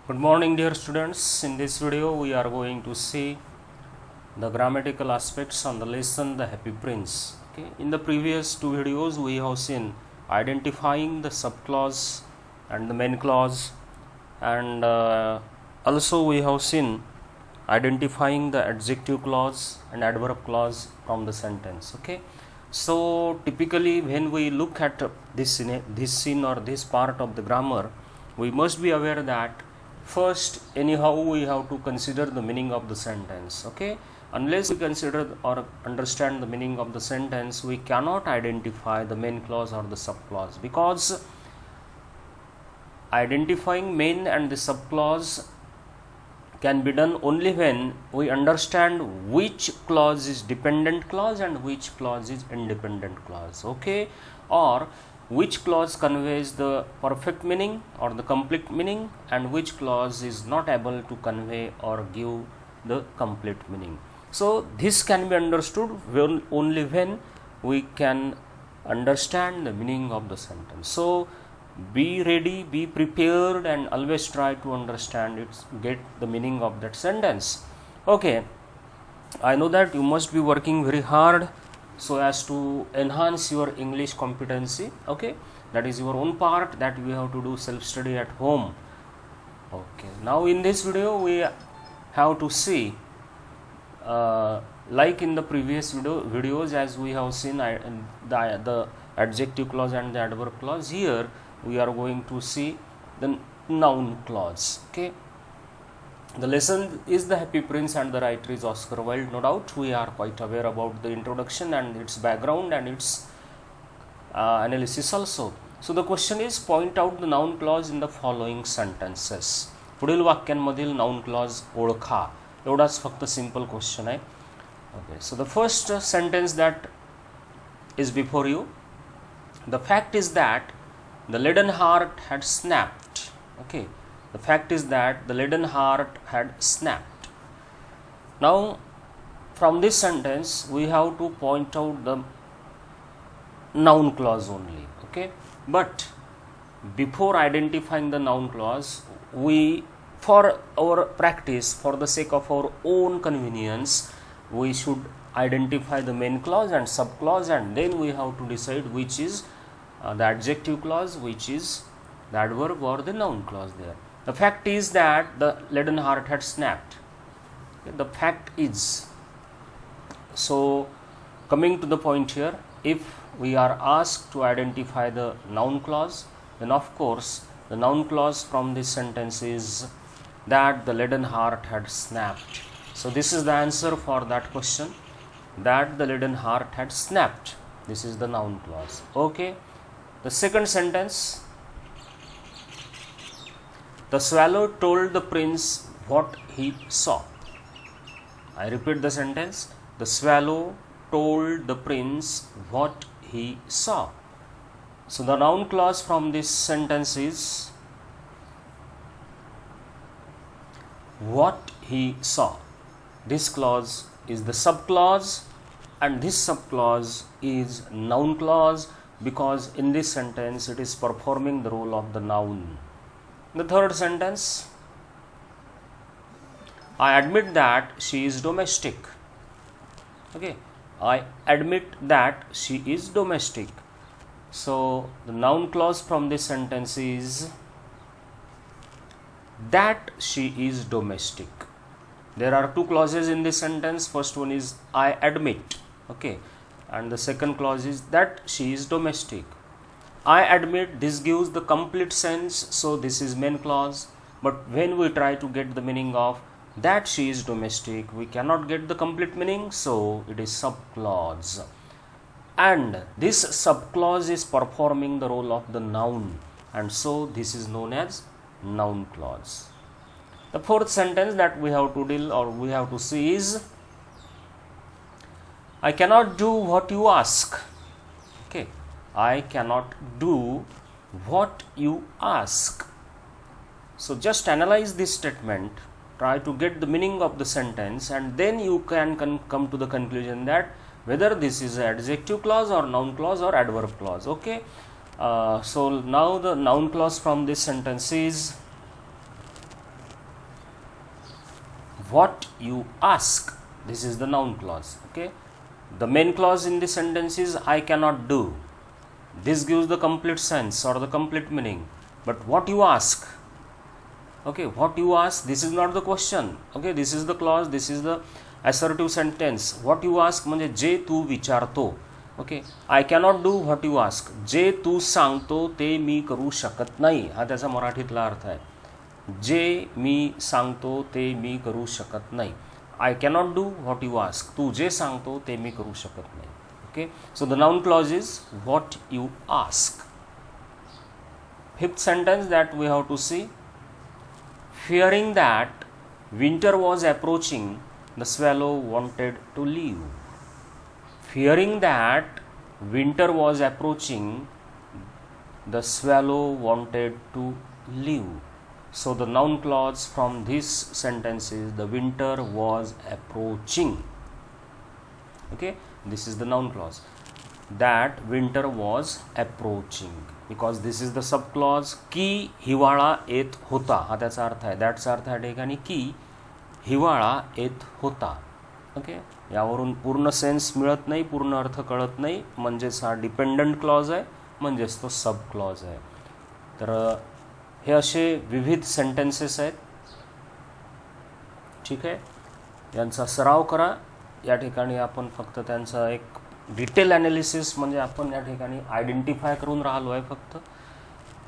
Good morning, dear students. In this video we are going to see the grammatical aspects on the lesson The Happy Prince. Okay. In the previous two videos we have seen identifying the subclause and the main clause, and also we have seen identifying the adjective clause and adverb clause from the sentence. Okay. So typically when we look at this scene or this part of the grammar, we must be aware that first anyhow we have to consider the meaning of the sentence. Okay, unless we consider or understand the meaning of the sentence, we cannot identify the main clause or the subclause, because identifying main and the subclause can be done only when we understand which clause is dependent clause and which clause is independent clause. Okay, or which clause conveys the perfect meaning or the complete meaning and which clause is not able to convey or give the complete meaning. So this can be understood only when we can understand the meaning of the sentence. So be ready, be prepared, and always try to understand it, get the meaning of that sentence. Okay, I know that you must be working very hard so as to enhance your English competency. Okay, that is your own part, that we have to do self-study at home. Okay, now in this video we have to see like in the previous videos, as we have seen the adjective clause and the adverb clause. Here we are going to see the noun clause. Okay, the lesson is The Happy Prince and the writer is Oscar Wilde. No doubt we are quite aware about the introduction and its background and its analysis also. So the question is, point out the noun clause in the following sentences. पुढील वाक्यांमधील noun clause ओळखा. एवढाच फक्त simple question आहे. Okay, so the first sentence that is before you, the fact is that the leaden heart had snapped. Okay, the fact is that the leaden heart had snapped. Now from this sentence we have to point out the noun clause only. Okay, but before identifying the noun clause, we, for our practice, for the sake of our own convenience, we should identify the main clause and subclause, and then we have to decide which is the adjective clause, which is the adverb or the noun clause there. The fact is that the leaden heart had snapped. Okay, the fact is. So coming to the point here, if we are asked to identify the noun clause, then of course the noun clause from this sentence is that the leaden heart had snapped. So this is the answer for that question, that the leaden heart had snapped. This is the noun clause. Okay, the second sentence, the swallow told the prince what he saw. I repeat the sentence, the swallow told the prince what he saw. So the noun clause from this sentence is what he saw. This clause is the subclause, and this subclause is noun clause, because in this sentence it is performing the role of the noun. The third sentence, I admit that she is domestic. Okay, I admit that she is domestic. So the noun clause from this sentence is that she is domestic. There are two clauses in this sentence. First one is I admit. Okay, and the second clause is that she is domestic. I admit, this gives the complete sense, so this is main clause. But when we try to get the meaning of that she is domestic, we cannot get the complete meaning, so it is subclause. And this subclause is performing the role of the noun, and so this is known as noun clause. The fourth sentence that we have to deal or we have to see is, I cannot do what you ask. Okay, I cannot do what you ask. So just analyze this statement, try to get the meaning of the sentence, and then you can come to the conclusion that whether this is an adjective clause or noun clause or adverb clause. Okay, So now the noun clause from this sentence is what you ask. This is the noun clause. Okay, the main clause in this sentence is I cannot do. This gives the complete sense or the complete meaning. But what you ask, okay, what you ask, this is not the question. Okay, this is the clause, this is the assertive sentence. What you ask म्हणजे जे तू विचारतो. Okay, I cannot do what you ask. जे तू सांगतो ते मी करू शकत नाही, हा त्याचा मराठीतला अर्थ आहे. जे मी सांगतो ते मी करू शकत नाही. I cannot do what you ask. तू जे सांगतो ते मी करू शकत नाही. Okay, so the noun clause is what you ask. Fifth sentence that we have to see. Fearing that winter was approaching, the swallow wanted to leave. Fearing that winter was approaching, the swallow wanted to leave. So the noun clause from this sentence is the winter was approaching. Okay, this is the noun clause. That winter was approaching, because this is the sub clause. की हिवाळा येत होता, हा त्याचा अर्थ आहे. दॅटचा अर्थ या ठिकाणी की हिवाळा येत होता. ओके, यावरून पूर्ण सेन्स मिळत नाही, पूर्ण अर्थ कळत नाही, म्हणजेच हा डिपेंडंट क्लॉज आहे, म्हणजेच तो सब क्लॉज आहे. तर हे असे विविध सेंटेन्सेस आहेत. ठीक आहे, यांचा सराव करा. या ठिकाणी आपण फक्त त्यांचा एक डिटेल ॲनालिसिस म्हणजे आपण या ठिकाणी आयडेंटिफाय करून राहिलो आहे. फक्त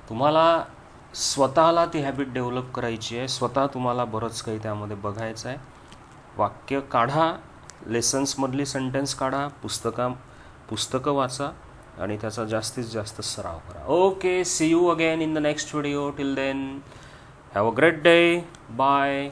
तुम्हाला स्वतःला ती हॅबिट डेव्हलप करायची आहे. स्वतः तुम्हाला बरंच काही त्यामध्ये बघायचं आहे. वाक्य काढा, लेसन्समधली सेंटेन्स काढा, पुस्तकं वाचा आणि त्याचा जास्तीत जास्त सराव करा. Okay, see you again in the next video. Till then have a great day. Bye.